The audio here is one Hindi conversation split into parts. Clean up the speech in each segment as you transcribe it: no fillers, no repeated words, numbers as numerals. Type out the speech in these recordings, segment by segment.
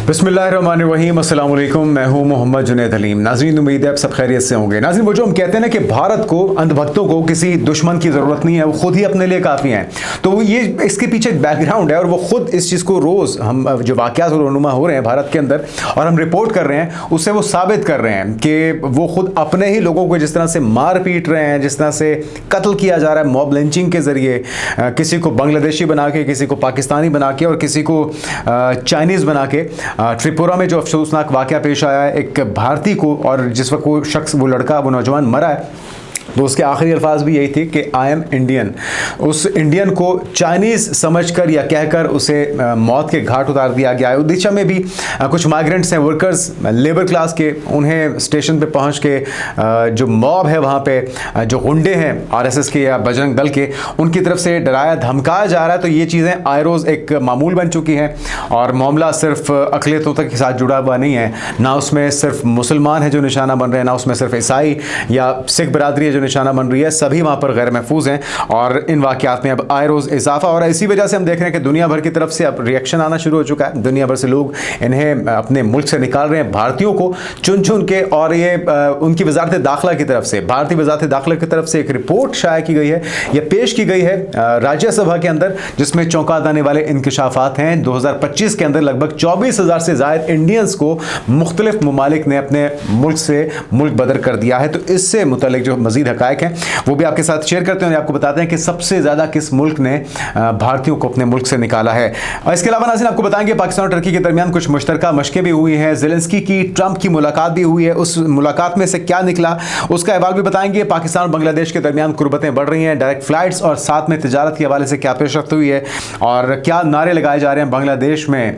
बिस्मिल्लाहिर्रहमानिर्रहीम, अस्सलाम वालेकुम। मैं हूं मोहम्मद जुनैद हलीम। नाज़रीन, उम्मीद है आप सब खैरियत से होंगे। नाज़रीन, वो जो हम कहते हैं ना कि भारत को, अंधभक्तों को किसी दुश्मन की ज़रूरत नहीं है, वो खुद ही अपने लिए काफ़ी हैं। तो ये इसके पीछे एक बैकग्राउंड है और वो खुद इस चीज़ को रोज़ हम जो वाक़यात रोनुमा हो रहे हैं भारत के अंदर और हम रिपोर्ट कर रहे हैं, उससे वो साबित कर रहे हैं कि वो खुद अपने ही लोगों को जिस तरह से मार पीट रहे हैं, जिस तरह से कत्ल किया जा रहा है मॉब लिंचिंग के ज़रिए, किसी को बांग्लादेशी बना के, किसी को पाकिस्तानी बना के और किसी को चाइनीज़ बना के। त्रिपुरा में जो अफसोसनाक वाक़या पेश आया है एक भारतीय को, और जिस वक्त वो शख्स, वो लड़का, वो नौजवान मरा है, तो उसके आखिरी अल्फाज भी यही थे कि आई एम इंडियन। उस इंडियन को चाइनीज़ समझकर या कहकर उसे मौत के घाट उतार दिया गया है। ओडिशा में भी कुछ माइग्रेंट्स हैं, वर्कर्स, लेबर क्लास के, उन्हें स्टेशन पे पहुंच के जो मॉब है वहाँ पे, जो गुंडे हैं आरएसएस के या बजरंग दल के, उनकी तरफ से डराया धमकाया जा रहा है। तो ये चीज़ें आए रोज़ एक मामूल बन चुकी हैं और मामला सिर्फ अक़लियतों तक के साथ जुड़ा हुआ नहीं है। ना उसमें सिर्फ मुसलमान हैं जो निशाना बन रहे हैं, ना उसमें सिर्फ ईसाई या सिख बरादरी है जो निशाना बन रही है, सभी वहाँ पर गैर महफूज हैं। और इन वाक़यात में अब आए रोज़ इजाफा और इसी वजह से हम देख रहे हैं कि दुनिया भर की तरफ से अब रिएक्शन आना शुरू हो चुका है। दुनिया भर से लोग इन्हें अपने मुल्क से निकाल रहे हैं, भारतीयों को चुन चुन के। और ये उनकी वजारत दाखिला की तरफ से, भारतीय वजारत दाखिला की तरफ से एक रिपोर्ट शाया की गई है या पेश की गई है राज्यसभा के अंदर, जिसमें चौंका देने वाले इंकशाफात हैं। 2025 के अंदर लगभग 24,000 से ज़ायद इंडियंस को मुख्तलिफ ममालिक ने अपने मुल्क से मुल्क बदर कर दिया है। तो इससे मुतल्लिक जो मज़ीद हक़ाइक़ हैं वो भी आपके साथ शेयर करते हैं और आपको बताते हैं कि सबसे ज़्यादा किस मुल्क ने भारतीयों को अपने मुल्क से निकाला है। और इसके अलावा नाज़रीन आपको बताएंगे पाकिस्तान और टर्की के दरमियान कुछ मुश्तरका मशक़ें भी हुई हैं। ज़ेलेंस्की की ट्रंप की मुलाकात भी हुई है, उस मुलाकात में से क्या निकला उसका अहवाल भी बताएंगे। पाकिस्तान और बांग्लादेश के दरमियान कुर्बतें बढ़ रही हैं, डायरेक्ट फ़्लाइट्स और साथ में तिजारत के हवाले से क्या पेशरफ्त हुई है और क्या नारे लगाए जा रहे हैं बांग्लादेश में,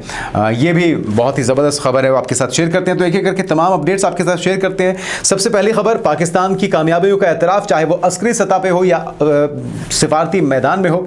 ये भी बहुत ही ज़बरदस्त खबर है, वो आपके साथ शेयर करते हैं। तो एक एक करके तमाम अपडेट्स आपके साथ शेयर करते हैं। सबसे पहली खबर, पाकिस्तान की कामयाबियों का एतराफ़, चाहे वो अस्करी सतह पे हो या सिफारती मैदान में हो,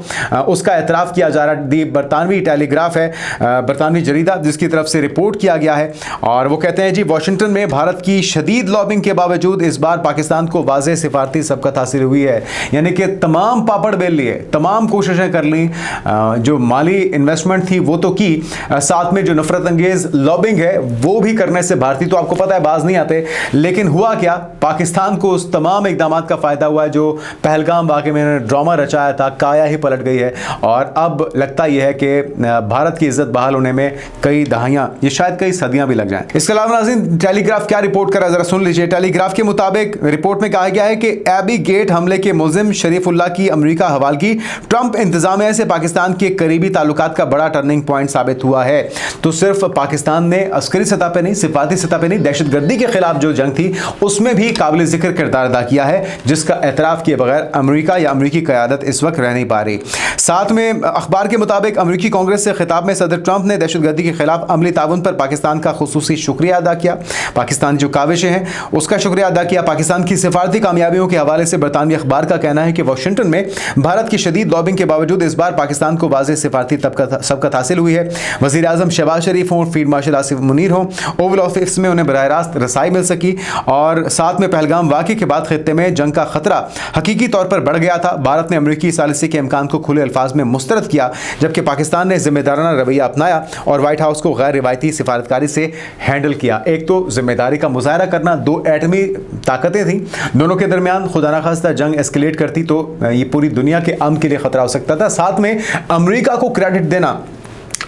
उसका एतराफ़ किया जा रहा है। दी बरतानवी टेलीग्राफ है, बरतानवी जरीदा, जिसकी तरफ से रिपोर्ट किया गया है और वो कहते हैं जी, वाशिंगटन में भारत की शदीद लॉबिंग के बावजूद इस बार पाकिस्तान को वाज़ेह सिफारती सबकत हासिल हुई है। यानी कि तमाम पापड़ बेल लिए, तमाम कोशिशें कर ली, जो माली इन्वेस्टमेंट थी वो तो की, साथ में जो नफरत अंगेज लॉबिंग है वो भी करने से भारतीय, तो आपको पता है, बाज नहीं आते। लेकिन हुआ क्या, पाकिस्तान को उस तमाम इकदाम का फ़ायदा हुआ है जो पहलगाम वाक़े में ड्रामा रचाया था, काया ही पलट गई है। और अब लगता यह है कि भारत की इज्जत बहाल होने में कई दहाइयाँ, ये शायद कई सदियाँ भी लग जाएं। इसके अलावा नाज़रीन, टेलीग्राफ क्या रिपोर्ट कर रहा है ज़रा सुन लीजिए। टेलीग्राफ के मुताबिक रिपोर्ट में कहा गया है कि एबी गेट हमले के मुल्ज़िम शरीफुल्लाह की अमेरिका हवालगी ट्रंप इंतजामिया से पाकिस्तान के करीबी ताल्लुकात का बड़ा टर्निंग पॉइंट साबित हुआ है। तो सिर्फ पाकिस्तान ने अस्करी सतह पर नहीं, सिफाती सतह पर नहीं, दहशतगर्दी के खिलाफ जो जंग थी उसमें भी काबिल ज़िक्र किरदार अदा किया है, जिसका एतराफ़ किए बगैर अमेरिका या अमेरिकी क़यादत इस वक्त रह नहीं पा रही। साथ में अखबार के मुताबिक अमेरिकी कांग्रेस से खिताब में सदर ट्रंप ने दहशतगर्दी के खिलाफ अमली ताउन पर पाकिस्तान का खुसूसी शुक्रिया अदा किया, पाकिस्तान जो काविशें हैं उसका शुक्रिया अदा किया। पाकिस्तान की सिफारती कामयाबियों के हवाले से बरतानवी अखबार का कहना है कि वाशिंगटन में भारत की शदीद लॉबिंग के बावजूद इस बार पाकिस्तान को वाज़ेह सिफारती सबकत हासिल हुई है। वज़ीर आज़म शहबाज शरीफ हों, फील्ड मार्शल आसिफ मुनीर हों, ओवल ऑफिस में उन्हें बराह रास्त रसाई मिल सकी और साथ में पहलगाम वाक़े के बाद खित्ते में जंग का खतरा हकीकी तौर पर बढ़ गया था। भारत ने अमेरिकी सालिसी के इम्कान को खुले अल्फाज में मुस्तरद किया, जबकि पाकिस्तान ने जिम्मेदाराना रवैया अपनाया और व्हाइट हाउस को गैर रिवायती सिफारतकारी से हैंडल किया। एक तो जिम्मेदारी का मुजाहरा करना, दो एटमी ताकतें थीं, दोनों के दरमियान खुदा न खास्ता जंग एस्केलेट करती तो ये पूरी दुनिया के अमन के लिए खतरा हो सकता था। साथ में अमेरिका को क्रेडिट देना,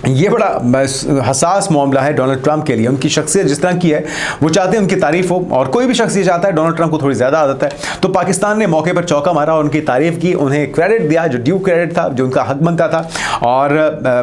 ये बड़ा हसास मामला है डोनाल्ड ट्रंप के लिए। उनकी शख्सियत जिस तरह की है, वो चाहते हैं उनकी तारीफ हो, और कोई भी शख्स ये चाहता है, डोनाल्ड ट्रंप को थोड़ी ज़्यादा आदत है। तो पाकिस्तान ने मौके पर चौका मारा और उनकी तारीफ की, उन्हें क्रेडिट दिया जो ड्यू क्रेडिट था, जो उनका हक बनता था। और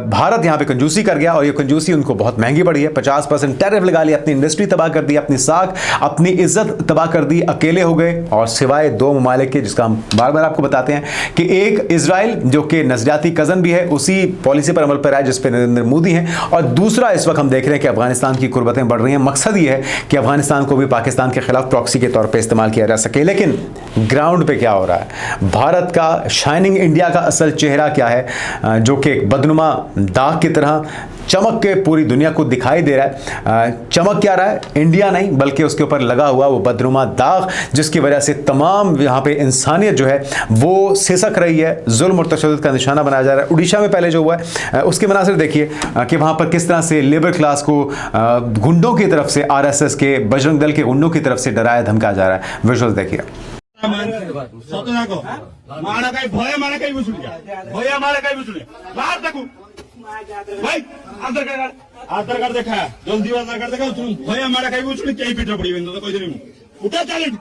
भारत यहाँ पे कंजूसी कर गया और ये कंजूसी उनको बहुत महंगी पड़ी है। 50% टैरिफ लगा लिया, अपनी इंडस्ट्री तबाह कर दी, अपनी साख, अपनी इज्जत तबाह कर दी, अकेले हो गए। और सिवाय दो ममालिक के, जिसका हम बार बार आपको बताते हैं कि एक इजराइल जो कि नजरियाती कज़न भी है, उसी पॉलिसी पर अमल पर है जिस पर नरेंद्र मोदी हैं, और दूसरा इस वक्त हम देख रहे हैं कि अफगानिस्तान की कुर्बतें बढ़ रही हैं। मकसद ये है कि अफगानिस्तान को भी पाकिस्तान के खिलाफ प्रॉक्सी के तौर पे इस्तेमाल किया जा सके। लेकिन ग्राउंड पे क्या हो रहा है, भारत का शाइनिंग इंडिया का असल चेहरा क्या है, जो कि एक बदनुमा दाग की तरह चमक के पूरी दुनिया को दिखाई दे रहा है। चमक क्या रहा है? इंडिया नहीं बल्कि उसके ऊपर लगा हुआ वो बदनुमा दाग, जिसकी वजह से तमाम यहाँ पे इंसानियत जो है वो सिसक रही है, जुल्म और तशद्दुद का निशाना बनाया जा रहा है। उड़ीसा में पहले जो हुआ है उसके मनासिर देखिए कि वहाँ पर किस तरह से लेबर क्लास को गुंडों की तरफ से, आरएसएस के, बजरंग दल के गुंडों की तरफ से डराया धमकाया जा रहा है। विजुअल्स देखिए। आधार कार्ड देखा जल्दी आधार कार्ड देखा भैया मारा कहीं बुझुनी कहीं पीठ पड़ी तो कह देनी उठा चल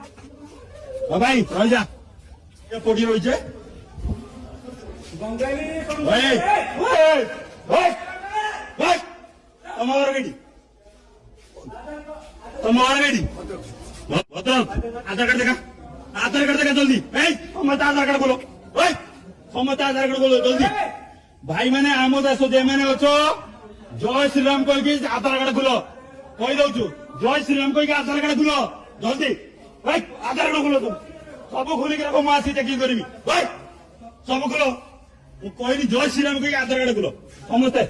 भाई रह जा ये पड़ी रही है भाई भाई भाई तुम्हारा बेटी आधार कार्ड देखा जल्दी मत आधार कार्ड बोलो मत आधार कार्ड बोलो जल्दी भाई मैंने आमोद आसो जे मैंने अच्छो जय श्रीराम कही आधार कार्ड खुलो कही दौ जय श्रीराम कही आधार कार्ड खुलो जल्दी भाई आधार कार्ड खुलो तुम सब खोलिक रखो मुझे चेकिंग करी भाई सब खुलो कही जय श्रीराम कही आधार कार्ड खुलो समस्ते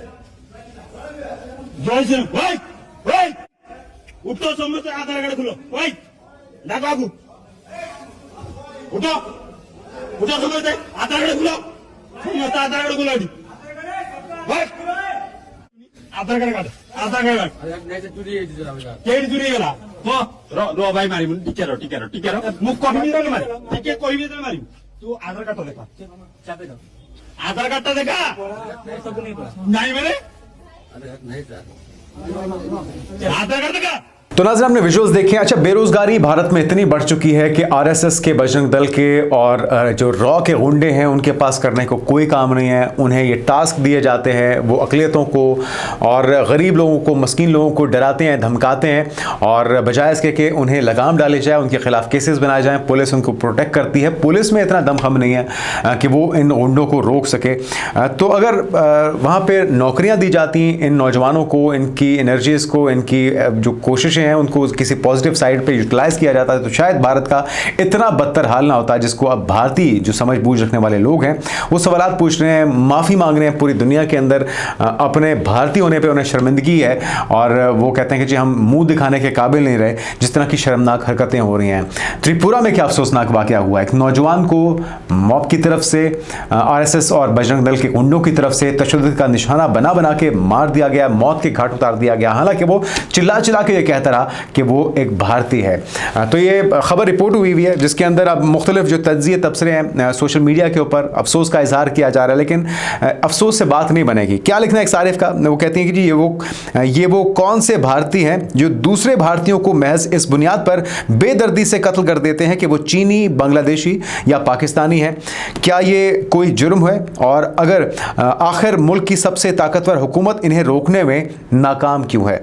जय श्रीराम भाई भाई उठो समस्ते आधार कार्ड खुलो भाई डाको आगू उठो उठो समस्ते आधार कार्ड खुलो समस्ते आधार कार्ड खुलो भाई आधार कार्ड केड़ी चुरी गला हो रो भाई मारी टिके रो मुख कहि नहीं मारी टिके कोई भी मारी तू आधार कार्ड देखा आधार कार्ड देखा नहीं मेरे आधार कार्ड देखा। तो नाज़रीन आपने विजुअल्स देखे। अच्छा, बेरोजगारी भारत में इतनी बढ़ चुकी है कि आरएसएस के, बजरंग दल के और जो रॉ के गुंडे हैं उनके पास करने को कोई काम नहीं है। उन्हें ये टास्क दिए जाते हैं, वो अक़लियतों को और गरीब लोगों को, मस्कीन लोगों को डराते हैं, धमकाते हैं और बजाय इसके कि उन्हें लगाम डाली जाए, उनके खिलाफ केसेस बनाए जाएँ। पुलिस उनको प्रोटेक्ट करती है। पुलिस में इतना दमखम नहीं है कि वो इन गुंडों को रोक सके। तो अगर वहाँ पर नौकरियाँ दी जाती इन नौजवानों को, इनकी एनर्जीज़ को, इनकी जो कोशिशें हैं उनको किसी पॉजिटिव साइड पे यूटिलाइज किया जाता है तो शायद भारत का इतना बदतर हाल ना होता, जिसको अब भारतीय जो समझ बूझ रखने वाले लोग हैं वो सवालात पूछ रहे हैं, माफ़ी मांग रहे हैं पूरी दुनिया के अंदर। अपने भारतीय होने पे उन्हें शर्मिंदगी है और वो कहते हैं कि जी हम मुंह दिखाने के काबिल नहीं रहे, जिस तरह की शर्मनाक हरकतें हो रही हैं। त्रिपुरा में क्या अफसोसनाक वाकया हुआ, एक नौजवान को मॉब की तरफ से, आरएसएस और बजरंग दल के गुंडों की तरफ से तशद्दुद का निशाना बना बना के मार दिया गया, मौत के घाट उतार दिया गया। हालांकि वो चिल्ला चिल्ला के ये कहता रहा कि वो एक भारतीय है। तो ये खबर रिपोर्ट हुई है जिसके अंदर अब मुख्तलिफ जो तज्जिए तबसरे हैं सोशल मीडिया के ऊपर अफसोस का इजहार किया जा रहा है, लेकिन अफसोस से बात नहीं बनेगी। क्या लिखना है एक सारिफ का, वो कहती हैं कि जी ये वो कौन से भारतीय हैं जो दूसरे भारतीयों को महज इस बुनियाद पर बेदर्दी से कत्ल कर देते हैं कि वो चीनी, बांग्लादेशी या पाकिस्तानी है। क्या ये कोई जुर्म है? और अगर आखिर मुल्क की सबसे ताकतवर हुकूमत इन्हें रोकने में नाकाम क्यों है?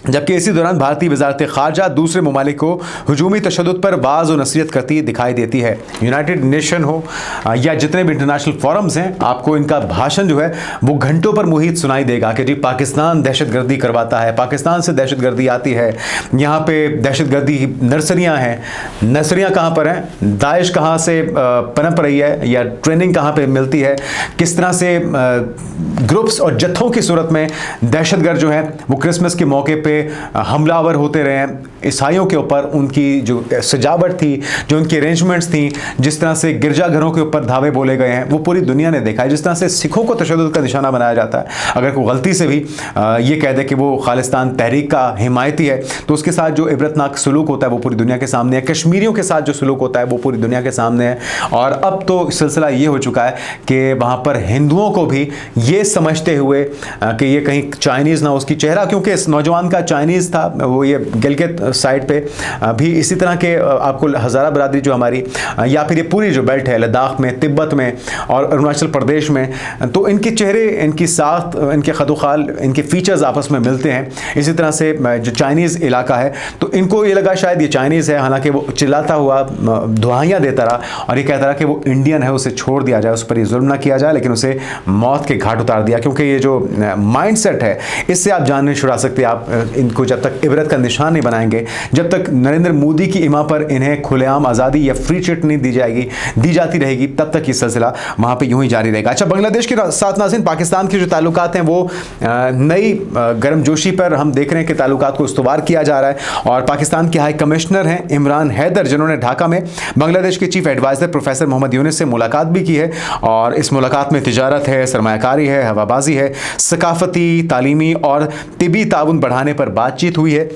जबकि इसी दौरान भारतीय वजारत ख़ारजा दूसरे ममालिक को हजूमी तशद्दुद पर बाज़ और नसीहत करती दिखाई देती है। यूनाइटेड नेशन हो या जितने भी इंटरनेशनल फोरम्स हैं, आपको इनका भाषण जो है वो घंटों पर मुहित सुनाई देगा कि जी पाकिस्तान दहशतगर्दी करवाता है, पाकिस्तान से दहशतगर्दी आती है, यहाँ पे दहशतगर्दी नर्सरियाँ हैं। नर्सरियाँ कहाँ पर हैं? दाइश कहाँ से पनप रही है या ट्रेनिंग कहाँ पर मिलती है? किस तरह से ग्रुप्स और जत्थों की सूरत में दहशतगर्द जो हैं वो क्रिसमस के मौके पे हमलावर होते रहे हैं ईसाइयों के ऊपर। उनकी जो सजावट थी, जो उनकी अरेंजमेंट्स थी, जिस तरह से गिरजाघरों के ऊपर धावे बोले गए हैं, वो पूरी दुनिया ने देखा है। जिस तरह से सिखों को तशद्दुद का निशाना बनाया जाता है, अगर कोई गलती से भी ये कह दे कि वो खालिस्तान तहरीक का हिमायती है तो उसके साथ जो इबरतनाक सलूक होता है वो पूरी दुनिया के सामने है। कश्मीरियों के साथ जो सलूक होता है वो पूरी दुनिया के सामने है। और अब तो सिलसिला ये हो चुका है कि वहाँ पर हिंदुओं को भी ये समझते हुए कि ये कहीं चाइनीज़ ना, उसकी चेहरा क्योंकि इस नौजवान का चाइनीज़ था, वो ये गिलगित साइड पे भी इसी तरह के आपको हज़ारा बरादरी जो हमारी या फिर ये पूरी जो बेल्ट है लद्दाख में, तिब्बत में और अरुणाचल प्रदेश में, तो इनके चेहरे, इनकी साख्त, इनके खदोखाल, इनके फीचर्स आपस में मिलते हैं। इसी तरह से जो चाइनीज़ इलाका है तो इनको ये लगा शायद ये चाइनीज़ है, हालांकि वो चिल्लाता हुआ दुआइयाँ देता रहा और ये कहता रहा कि वो इंडियन है, उसे छोड़ दिया जाए, उस पर ये जुल्म ना किया जाए, लेकिन उसे मौत के घाट उतार दिया। क्योंकि ये जो माइंड सेट है इससे आप जान नहीं छुड़ा सकते आप इनको जब तक इबरत का निशान नहीं बनाएंगे, जब तक नरेंद्र मोदी की इमा पर इन्हें खुलेआम आज़ादी या फ्री चिट नहीं दी जाती रहेगी, तब तक ये सिलसिला वहाँ पे यूं ही जारी रहेगा। अच्छा, बांग्लादेश के साथ नाज़रीन पाकिस्तान के जो ताल्लुकात हैं वो नई गर्मजोशी पर हम देख रहे हैं कि ताल्लुकात को इस्तवार किया जा रहा है। और पाकिस्तान के हाई कमिश्नर हैं इमरान हैदर, जिन्होंने ढाका में बांग्लादेश के chief adviser professor Mohammad Yunus से मुलाकात भी की है। और इस मुलाकात में तिजारत है, सरमायाकारी है, हवाबाजी है, सकाफती, तालीमी और तिबी ताउन बढ़ाने पर बातचीत हुई है।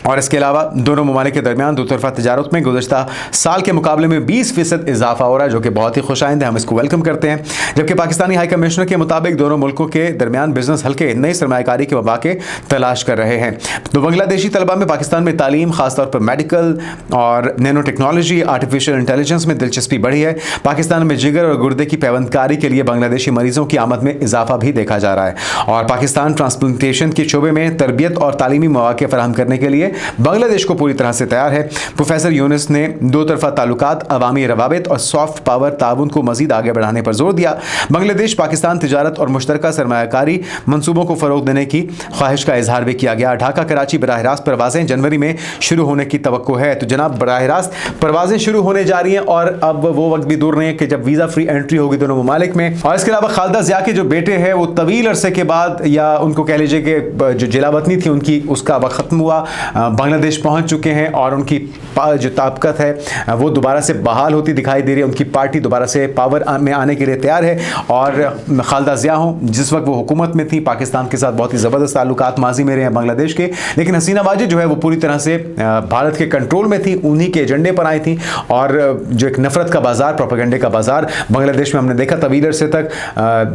और इसके अलावा दोनों ममालिक के दरमियान दोतरफा तिजारत में गुज़श्ता साल के मुकाबले में 20% इजाफा हो रहा है, जो कि बहुत ही खुशाइंद है, हम इसको वेलकम करते हैं। जबकि पाकिस्तानी हाई कमिश्नर के मुताबिक दोनों मुल्कों के दरमियान बिजनेस हल्के नई सरमायाकारी के मौके तलाश कर रहे हैं। तो बांग्लादेशी तलबा में पाकिस्तान में तालीम, खासतौर पर मेडिकल और नैनो टेक्नोलॉजी, आर्टिफिशियल इंटेलिजेंस में दिलचस्पी बढ़ी है। पाकिस्तान में जिगर और गुर्दे की पैवंदकारी के लिए बांग्लादेशी मरीजों की आमद में इजाफा भी देखा जा रहा है। और पाकिस्तान ट्रांसप्लांटेशन के शोबे में तरबियत और तालीमी मौके फराहम करने के लिए बांग्लादेश को पूरी तरह से तैयार है। प्रोफेसर यूनुस ने दो तरफा ताल्लुकात, अवामी रवाबित और सॉफ्ट पावर ताउन को मजीद आगे बढ़ाने पर जोर दिया। बांग्लादेश पाकिस्तान तिजारत और मुश्तरका सरमायाकारी मंसूबों को फरोग देने की ख्वाहिश का इजहार भी किया गया। ढाका कराची बराह रास्त परवाजें जनवरी में शुरू होने की तवक्को है। तो जनाब, बराह रास्त परवाजें शुरू होने जा रही हैं और अब वो वक्त भी दूर नहीं है कि जब वीज़ा फ्री एंट्री होगी दोनों ममालिक में। और इसके अलावा खालिदा ज़िया के जो बेटे हैं वो तवील अरसे के बाद, या उनको कह लीजिए कि जो जिला वतनी थी उनकी, उसका वक्त ख़त्म हुआ, बांग्लादेश पहुंच चुके हैं और उनकी जो ताकत है वो दोबारा से बहाल होती दिखाई दे रही है। उनकी पार्टी दोबारा से पावर में आने के लिए तैयार है। और खालिदा ज़िया हो, जिस वक्त वो हुकूमत में थी, पाकिस्तान के साथ बहुत ही ज़बरदस्त ताल्लुकात माजी में रहे हैं बांग्लादेश के, लेकिन हसीना वाजिद जो है वो पूरी तरह से भारत के कंट्रोल में थी, उन्हीं के एजेंडे पर आई थी। और जो एक नफरत का बाजार, प्रोपेगेंडे का बाजार बांग्लादेश में हमने देखा तवील अरसे तक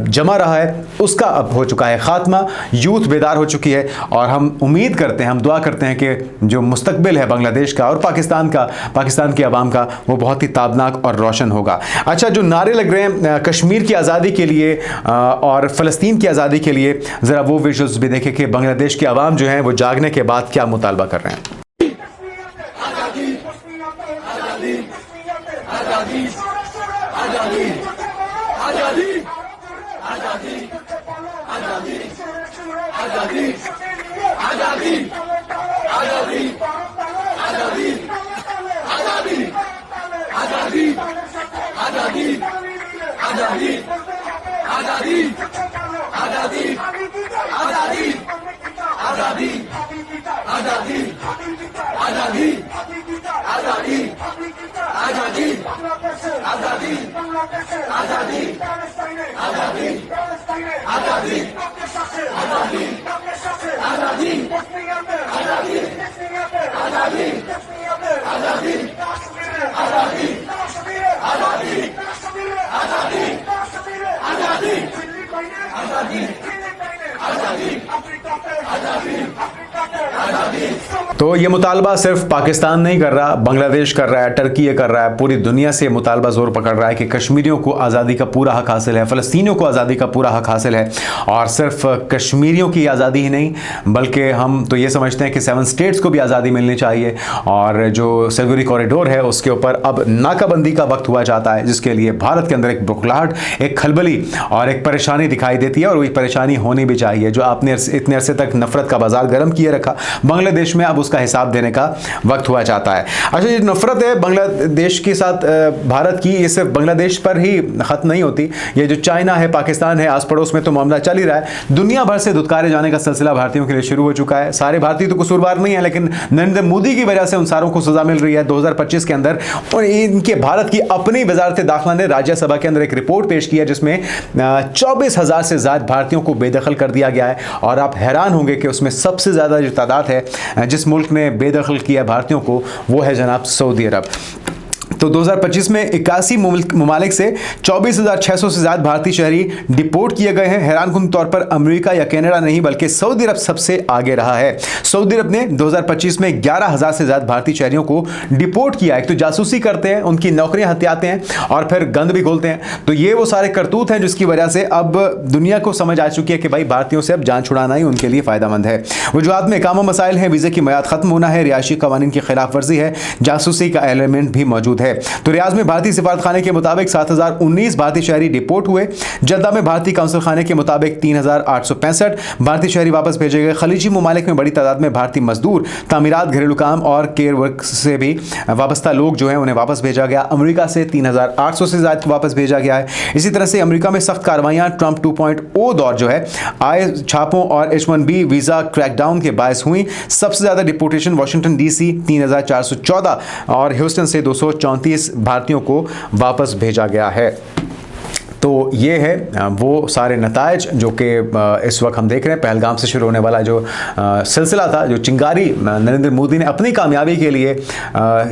जमा रहा है, उसका अब हो चुका है खात्मा। यूथ बेदार हो चुकी है और हम उम्मीद करते हैं, हम दुआ करते हैं कि जो मुस्तकबिल है बांग्लादेश का और पाकिस्तान के अवाम का, वो बहुत ही ताबनाक और रोशन होगा। अच्छा, जो नारे लग रहे हैं कश्मीर की आज़ादी के लिए और फ़लस्तीन की आज़ादी के लिए, ज़रा वो विजुअल्स भी देखें कि बांग्लादेश के अवाम जो हैं वो जागने के बाद क्या मुतालबा कर रहे हैं। तो ये मुतालबा सिर्फ पाकिस्तान नहीं कर रहा, बांग्लादेश कर रहा है, टर्की ये कर रहा है, पूरी दुनिया से मुतालबा जोर पकड़ रहा है कि कश्मीरियों को आज़ादी का पूरा हक हासिल है, फ़लस्तीनियों को आज़ादी का पूरा हक हासिल है। और सिर्फ कश्मीरियों की आज़ादी ही नहीं, बल्कि हम तो ये समझते हैं कि 7 स्टेट्स को भी आज़ादी मिलनी चाहिए। और जो सिलगुरी कॉरिडोर है उसके ऊपर अब नाकाबंदी का वक्त हुआ जाता है, जिसके लिए भारत के अंदर एक बुखलाहट, एक खलबली और एक परेशानी दिखाई देती है। और वही परेशानी होनी भी चाहिए। जो आपने इतने अरसे तक नफरत का बाजार गर्म किए रखा बांग्लादेश में, अब उसका हिसाब देने का वक्त हुआ जाता है। अच्छा, ये नफरत है बांग्लादेश के साथ भारत की, ये सिर्फ बांग्लादेश पर ही खत्म नहीं होती। ये जो चाइना है, पाकिस्तान है, आस पड़ोस में तो मामला चल ही रहा है। दुनिया भर से धुतकारे जाने का सिलसिला भारतीयों के लिए शुरू हो चुका है। सारे भारतीय तो कसूरवार नहीं है, लेकिन नरेंद्र मोदी की वजह से उन सारों को सजा मिल रही है 2025 के अंदर। और इनके भारत की अपनी वजारत दाखिला ने राज्यसभा के अंदर एक रिपोर्ट पेश की है, जिसमें 24,000 से ज्यादा भारतीयों को बेदखल कर दिया गया है। और आप हैरान होंगे कि उसमें सबसे ज्यादा जो तादाद है जिस मुल्क ने बेदखल किया भारतीयों को, वो है जनाब सऊदी अरब। तो 2025 में 81 ममालिक से 24,600 से ज़्यादा भारतीय शहरी डिपोर्ट किए गए हैं। हैरानकुन तौर पर अमेरिका या कनाडा नहीं, बल्कि सऊदी अरब सबसे आगे रहा है। सऊदी अरब ने 2025 में 11,000 से ज़्यादा भारतीय शहरियों को डिपोर्ट किया। एक तो जासूसी करते हैं, उनकी नौकरियां हत्याते हैं और फिर गंद भी खोलते हैं। तो ये वो सारे करतूत हैं जिसकी वजह से अब दुनिया को समझ आ चुकी है कि भाई भारतीयों से अब जान छुड़ाना ही उनके लिए फ़ायदेमंद है। वजूहात में कामा मसाइल हैं, वीज़े की मियाद ख़त्म होना है, रिहायशी कवानीन की खिलाफ वर्जी है, जासूसी का एलिमेंट भी मौजूद है। है। तो रियाज में भारतीय सिफारत खाने के मुताबिक 7019 भारतीय शहरी डिपोर्ट हुए। जद्दा में भारतीय काउंसिल खाने के मुताबिक 3865 भारतीय शहरी वापस भेजे गए। खलीजी ममालिक में बड़ी तादाद में भारतीय मजदूर, तामीरात, घरेलू काम और केयर वर्क से भी वाबस्ता लोग जो हैं उन्हें वापस भेजा गया। अमेरिका से 3800 से ज़्यादा को वापस भेजा गया है। इसी तरह से अमेरिका में सख्त कार्रवाइयाँ ट्रंप 2.0 दौर जो है आए छापों और H1B वीज़ा क्रैकडाउन के बायस हुई। सबसे ज़्यादा डिपोर्टेशन वाशिंगटन DC 3414 और ह्यूस्टन से 234 भारतीयों को वापस भेजा गया है। तो ये है वो सारे नतायज जो कि इस वक्त हम देख रहे हैं। पहलगाम से शुरू होने वाला जो सिलसिला था, जो चिंगारी नरेंद्र मोदी ने अपनी कामयाबी के लिए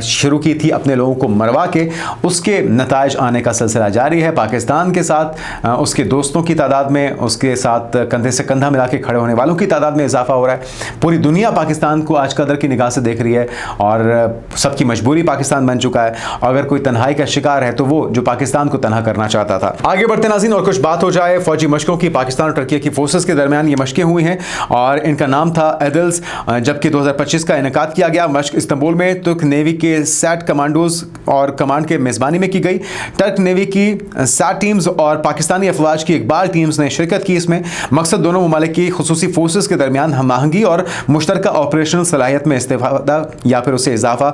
शुरू की थी, अपने लोगों को मरवा के, उसके नतायज आने का सिलसिला जारी है। पाकिस्तान के साथ उसके दोस्तों की तादाद में, उसके साथ कंधे से कंधा मिला के खड़े होने वालों की तादाद में इजाफा हो रहा है। पूरी दुनिया पाकिस्तान को आज कदर की निगाह से देख रही है और सबकी मजबूरी पाकिस्तान बन चुका है। अगर कोई तन्हाई का शिकार है तो वो जो पाकिस्तान को तन्हा करना चाहता था। आगे बढ़ते नाज़रीन और कुछ बात हो जाए फौजी मशकों की। पाकिस्तान और टर्की की फोर्सेस के दरमियान ये मशकें हुई हैं और इनका नाम था एडल्स, जबकि 2025 का इनेकाद किया गया। मशक इस्तांबुल में तुर्क नेवी के सैट कमांडोज और कमांड के मेज़बानी में की गई। टर्क नेवी की सैट टीम्स और पाकिस्तानी अफवाज की इकबाल टीम्स ने शिरकत की। इसमें मकसद दोनों ममालिक की खुसूसी फोर्सेस के दरमियान हम आहंगी और मुश्तरका ऑपरेशनल सलाहियत में इस्तेफादा या फिर उसे इजाफा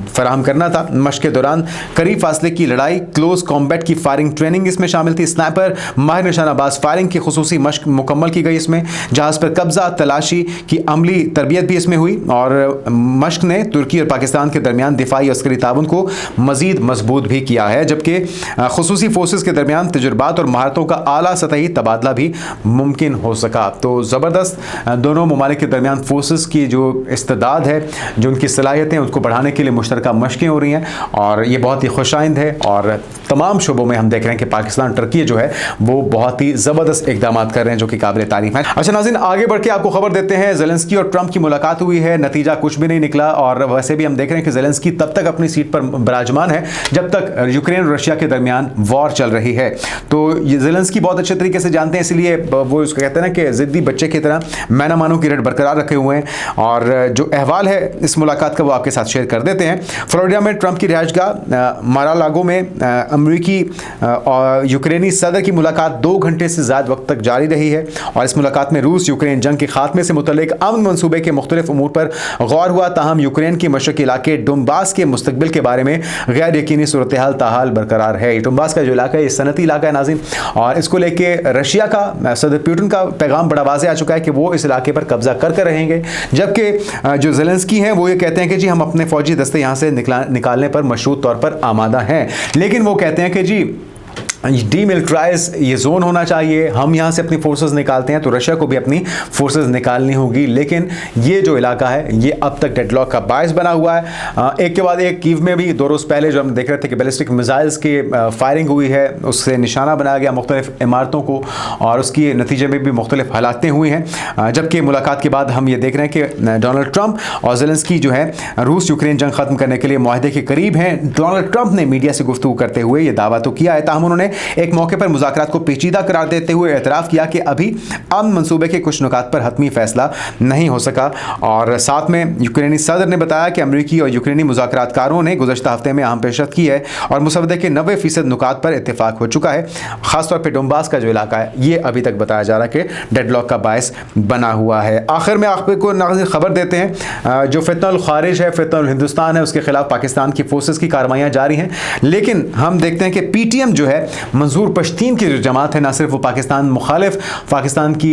फराहम करना था। मशक के दौरान करीब फासले की लड़ाई, क्लोज कॉम्बैट की फायरिंग ट्रेनिंग इसमें शामिल थी। स्नाइपर, माहिर निशानाबाज फायरिंग की खुसूसी मशक मुकम्मल की गई। इसमें जहाज पर कब्जा, तलाशी की अमली तरबियत भी इसमें हुई और मशक ने तुर्की और पाकिस्तान के दरमियान दिफाई अस्करी ताउन को मजीद मजबूत भी किया है, जबकि खुसूसी फोर्सेस के दरमियान तजुर्बात और महारतों का आला सतही तबादला भी मुमकिन हो सका। तो ज़बरदस्त दोनों ममालिक के दरमियान फोर्सेस की जो इस्तेदाद है, जो उनकी सलाहियतें, उसको बढ़ाने के लिए मुश्तरका मशकें हो रही हैं और ये बहुत ही खुशाइंद है। और तमाम शोबों में हम देख रहे हैं कि पाकिस्तान टर्की जो है वो बहुत ही ज़बरदस्त इकदाम कर रहे हैं जो कि काबिल तारीफ है। अच्छा नाज़रीन, आगे बढ़ के आपको खबर देते हैं, ज़ेलेंस्की और ट्रंप की मुलाकात हुई है, नतीजा कुछ भी नहीं निकला। और वैसे भी हम देख रहे हैं कि ज़ेलेंस्की तब तक अपनी सीट पर विराजमान है जब तक यूक्रेन और रशिया के दरमियान वॉर चल रही है। तो ये ज़ेलेंस्की बहुत अच्छे तरीके से जानते हैं, इसलिए वो उसको कहते हैं ना कि ज़िद्दी बच्चे की तरह मैना मानो की रट बरकरार रखे हुए हैं। और जो अहवाल है इस मुलाकात का वो आपके साथ शेयर कर देते हैं। फ्लोरिडा में ट्रंप की रिहाइशगाह मार-आ-लागो में अमरीकी और यूक्रेनी सदर की मुलाकात 2 घंटे से ज़्यादा वक्त तक जारी रही है। और इस मुलाकात में रूस यूक्रेन जंग के खात्मे से मुतल्लिक अमन मंसूबे के मुख्तलिफ उमूर पर गौर हुआ। ताहम यूक्रेन के मशरक़ी इलाके डोनबास के मुस्तकबिल के बारे में गैर यकीनी सूरत हाल ताहाल बरकरार है। डोनबास का जो इलाका है ये सनती इलाका है नाज़रीन, और इसको लेके रशिया का सदर पुतिन का पैगाम बड़ा वाज़े आ चुका है कि वो इस इलाके पर कब्जा कर रहेंगे। जबकि जो ज़ेलेंस्की हैं वो ये कहते हैं कि जी हम अपने फौजी दस्ते यहाँ से निकालने पर मशरूत तौर पर आमादा हैं, लेकिन वो कहते हैं कि जी डीमिलिटराइज ये जोन होना चाहिए, हम यहाँ से अपनी फोर्सेस निकालते हैं तो रशिया को भी अपनी फोर्सेस निकालनी होगी। लेकिन ये जो इलाका है ये अब तक डेडलॉक का बायस बना हुआ है। एक के बाद एक कीव में भी 2 रोज़ पहले जो हम देख रहे थे कि बैलिस्टिक मिसाइल्स की फायरिंग हुई है, उससे निशाना बनाया गया मुख्तलिफ इमारतों को और उसकी नतीजे में भी मुख्तलिफ हालातें हुई हैं। जबकि मुलाकात के बाद हम ये देख रहे हैं कि डोनाल्ड ट्रंप और ज़ेलेंस्की जो है रूस यूक्रेन जंग ख़त्म करने के लिए मुआहदे के करीब हैं। डोनाल्ड ट्रंप ने मीडिया से गुफ्तगू करते हुए ये दावा तो किया है, ताहम उन्होंने एक मौके पर मुज़ाकरात को पेचीदा करार देते हुए एतराफ़ किया कि अभी अमन मंसूबे के कुछ नुकात पर हतमी फैसला नहीं हो सका। और साथ में यूक्रेनी सदर ने बताया कि अमरीकी और यूक्रेनी मुज़ाकरातकारों ने गुज़श्ता हफ्ते में अहम पेशरफ़्त की है और मुसवदे के 90% नुकात पर इत्तेफाक हो चुका है। ख़ासतौर पर डोनबास का जो इलाका है ये अभी तक बताया जा रहा है कि डेडलॉक का बायस बना हुआ है। आखिर में आपको नाज़रीन खबर देते हैं, जो फितनल खारिज है, फितनल हिंदुस्तान है, उसके खिलाफ पाकिस्तान की फोर्सेस की कार्रवाइयाँ जारी हैं। लेकिन हम देखते हैं कि PTM जो है मंजूर पश्तीन की जो जमात है, ना सिर्फ वो पाकिस्तान मुखालिफ, पाकिस्तान की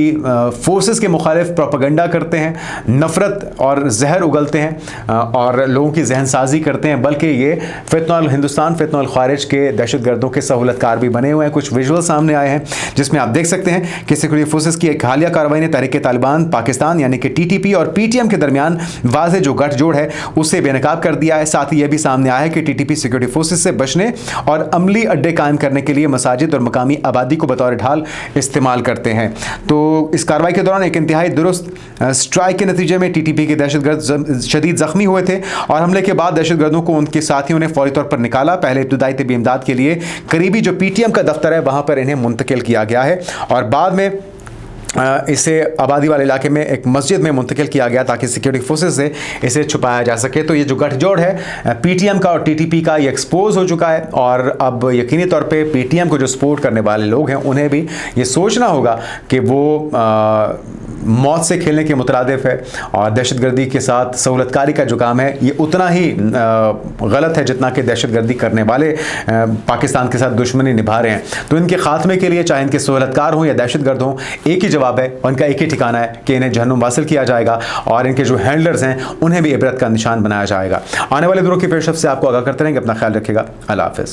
फोर्सेस के मुखालिफ प्रोपेगेंडा करते हैं, नफ़रत और जहर उगलते हैं और लोगों की जहन साजी करते हैं, बल्कि ये फितनल हिंदुस्तान, फितनल खारिज के दहशतगर्दों के सहूलतकार भी बने हुए हैं। कुछ विजुअल सामने आए हैं जिसमें आप देख सकते हैं कि सिक्योरिटी फोर्सेस की एक हालिया कार्रवाई ने तहरीक तालिबान पाकिस्तान यानी कि TTP और PTM के दरमियान वाज़ेह जो गठजोड़ है उससे बेनकाब कर दिया है। साथ ही यह भी सामने आया है कि TTP सिक्योरिटी फोर्सेस से बचने और अमली अड्डे कायम करने के लिए मसाजिद और मकामी आबादी को बतौर ढाल इस्तेमाल करते हैं। तो इस कार्रवाई के दौरान एक इंतहाई दुरुस्त स्ट्राइक के नतीजे में TTP के दहशतगर्द शदीद जख्मी हुए थे और हमले के बाद दहशतगर्दों को उनके साथियों ने फौरी तौर पर निकाला। पहले इब्तदाई तिब्बी इमदाद के लिए करीबी जो PTM का दफ्तर है वहां पर इन्हें मुंतकिल किया गया है और बाद में इसे आबादी वाले इलाके में एक मस्जिद में मुंतकिल किया गया ताकि सिक्योरिटी फोर्सेस से इसे छुपाया जा सके। तो ये जो गठजोड़ है पीटीएम का और टीटीपी का, ये एक्सपोज हो चुका है और अब यकीनी तौर पे पीटीएम को जो सपोर्ट करने वाले लोग हैं उन्हें भी ये सोचना होगा कि वो मौत से खेलने के मुतरादिफ है और दहशतगर्दी के साथ सहूलतकारी का जो काम है ये उतना ही गलत है जितना कि दहशतगर्दी करने वाले पाकिस्तान के साथ दुश्मनी निभा रहे हैं। तो इनके खात्मे के लिए चाहे इनके सहूलतकार हों या दहशतगर्द हों, एक ही जवाब है और इनका एक ही ठिकाना है कि इन्हें जहन्नुम वासिल किया जाएगा और इनके जो हैंडलर्स हैं उन्हें भी इबरत का निशान बनाया जाएगा। आने वाले दिनों की पेशरफ से आपको आगाह करते रहेंगे। अपना ख्याल रखिएगा। अल्लाह हाफ़िज़।